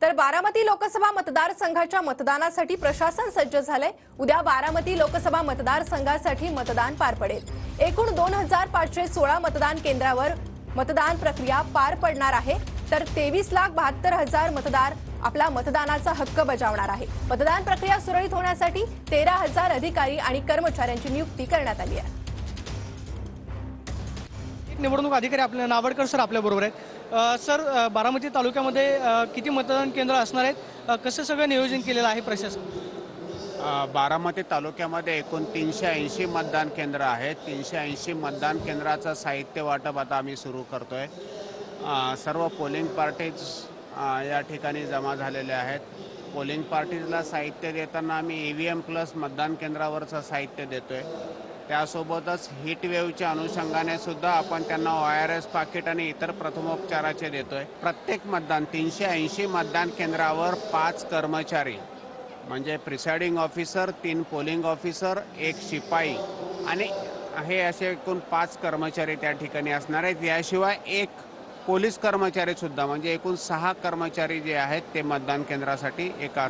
तर बारामती लोकसभा मतदारसंघाच्या मतदानासाठी प्रशासन सज्ज झालंय। उद्या बारामती लोकसभा मतदारसंघासाठी मतदान पार पडेल। एकूण 2516 मतदान केंद्रावर मतदान प्रक्रिया पार पडणार आहे। तर 23,72,000 मतदार आपला मतदानाचा हक्क बजावणार आहे। मतदान प्रक्रिया सुरळीत होण्यासाठी 13,000 अधिकारी आणि कर्मचाऱ्यांची नियुक्ती करण्यात आली आहे। निवडणूक अधिकारी आपल्या नावडकर सर आपल्या बरोबर आहेत। सर, बारामती तालुक्यामध्ये किती मतदान केंद्र असणार आहेत, कसं सगळं नियोजन केलेलं आहे प्रशासन? बारामती तालुक्यामध्ये एकूण 380 मतदान केंद्र आहेत। 380 मतदान केंद्राचं साहित्य वाटप आता आम्ही सुरू करतोय। सर्व पोलिंग पार्टीज या ठिकाणी जमा झालेले आहेत। पोलिंग पार्टीजला साहित्य देताना आम्ही EVM प्लस मतदान केंद्रावरचं साहित्य देतोय। त्यासोबतच हीट वेव्हच्या अनुषंगाने सुद्धा आपण त्यांना ORS पाकिट आणि इतर प्रथमोपचाराचे देतोय। प्रत्येक मतदान 380 मतदान केंद्रावर 5 कर्मचारी म्हणजे प्रिसाइडिंग ऑफिसर, 3 पोलिंग ऑफिसर, 1 शिपाई आणि हे असे एकूण 5 कर्मचारी त्या ठिकाणी असणार आहेत। याशिवाय 1 पोलीस कर्मचारी सुद्धा म्हणजे एकूण 6 कर्मचारी जे आहेत ते मतदान केंद्रासाठी एका